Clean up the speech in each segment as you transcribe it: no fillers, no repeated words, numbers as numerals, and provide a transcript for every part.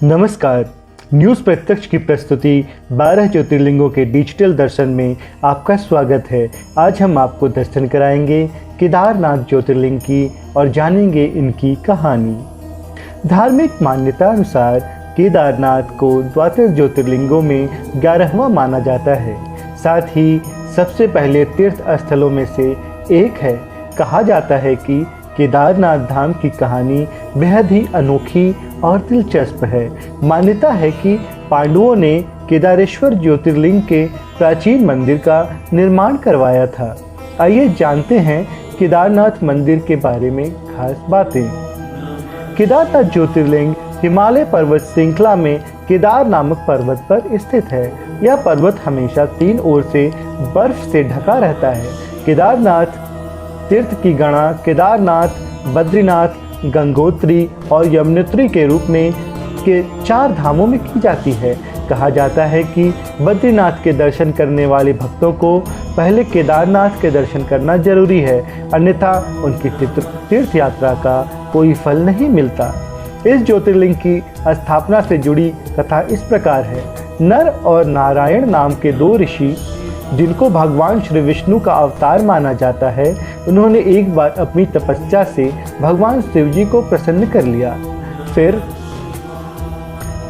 नमस्कार। न्यूज़ प्रत्यक्ष की प्रस्तुति 12 ज्योतिर्लिंगों के डिजिटल दर्शन में आपका स्वागत है। आज हम आपको दर्शन कराएंगे केदारनाथ ज्योतिर्लिंग की और जानेंगे इनकी कहानी। धार्मिक मान्यता अनुसार केदारनाथ को 12 ज्योतिर्लिंगों में 11वां माना जाता है। साथ ही सबसे पहले तीर्थ स्थलों में से एक है। कहा जाता है कि केदारनाथ धाम की कहानी बेहद ही अनोखी और दिलचस्प है। मान्यता है कि पांडवों ने केदारेश्वर ज्योतिर्लिंग के प्राचीन मंदिर का निर्माण करवाया था। आइए जानते हैं केदारनाथ मंदिर के बारे में खास बातें। केदारनाथ ज्योतिर्लिंग हिमालय पर्वत श्रृंखला में केदार नामक पर्वत पर स्थित है। यह पर्वत हमेशा 3 ओर से बर्फ से ढका रहता है। केदारनाथ तीर्थ की गणना केदारनाथ, बद्रीनाथ, गंगोत्री और यमुनोत्री के रूप में के 4 धामों में की जाती है। कहा जाता है कि बद्रीनाथ के दर्शन करने वाले भक्तों को पहले केदारनाथ के दर्शन करना जरूरी है, अन्यथा उनकी तीर्थ यात्रा का कोई फल नहीं मिलता। इस ज्योतिर्लिंग की स्थापना से जुड़ी कथा इस प्रकार है। नर और नारायण नाम के 2 ऋषि, जिनको भगवान श्री विष्णु का अवतार माना जाता है, उन्होंने एक बार अपनी तपस्या से भगवान शिव जी को प्रसन्न कर लिया। फिर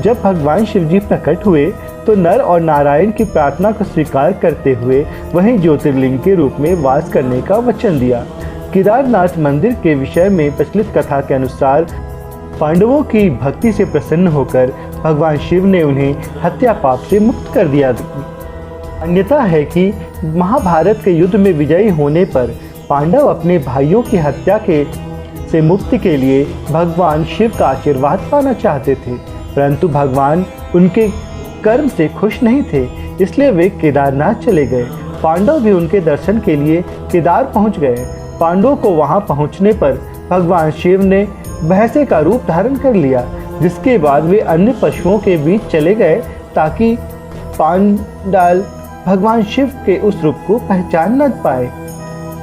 जब भगवान शिव जी प्रकट हुए तो नर और नारायण की प्रार्थना को स्वीकार करते हुए वहीं ज्योतिर्लिंग के रूप में वास करने का वचन दिया। केदारनाथ मंदिर के विषय में प्रचलित कथा के अनुसार पांडवों की भक्ति से प्रसन्न होकर भगवान शिव ने उन्हें हत्या पाप से मुक्त कर दिया। मान्यता है कि महाभारत के युद्ध में विजयी होने पर पांडव अपने भाइयों की हत्या से मुक्ति के लिए भगवान शिव का आशीर्वाद पाना चाहते थे, परंतु भगवान उनके कर्म से खुश नहीं थे, इसलिए वे केदारनाथ चले गए। पांडव भी उनके दर्शन के लिए केदार पहुंच गए। पांडवों को वहां पहुंचने पर भगवान शिव ने भैंसे का रूप धारण कर लिया, जिसके बाद वे अन्य पशुओं के बीच चले गए ताकि पांडव भगवान शिव के उस रूप को पहचान न पाए।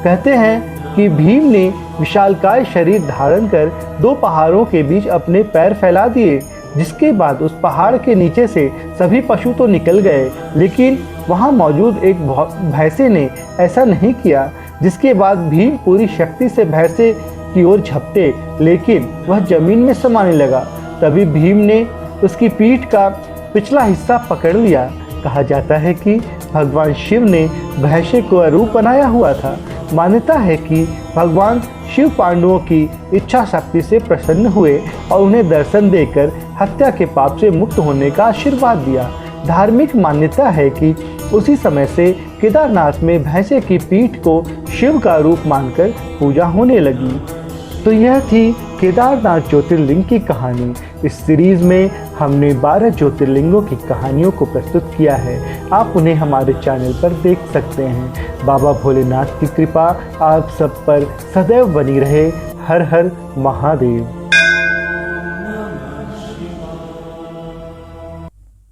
कहते हैं कि भीम ने विशालकाय शरीर धारण कर 2 पहाड़ों के बीच अपने पैर फैला दिए, जिसके बाद उस पहाड़ के नीचे से सभी पशु तो निकल गए, लेकिन वहां मौजूद एक भैंसे ने ऐसा नहीं किया। जिसके बाद भीम पूरी शक्ति से भैंसे की ओर झपटे, लेकिन वह जमीन में समाने लगा। तभी भीम ने उसकी पीठ का पिछला हिस्सा पकड़ लिया। कहा जाता है कि भगवान शिव ने भैंसे को रूप बनाया हुआ था। मान्यता है कि भगवान शिव पांडवों की इच्छा शक्ति से प्रसन्न हुए और उन्हें दर्शन देकर हत्या के पाप से मुक्त होने का आशीर्वाद दिया। धार्मिक मान्यता है कि उसी समय से केदारनाथ में भैंसे की पीठ को शिव का रूप मानकर पूजा होने लगी। तो यह थी केदारनाथ ज्योतिर्लिंग की कहानी। इस सीरीज में हमने 12 ज्योतिर्लिंगों की कहानियों को प्रस्तुत किया है। आप उन्हें हमारे चैनल पर देख सकते हैं। बाबा भोलेनाथ की कृपा आप सब पर सदैव बनी रहे। हर हर महादेव।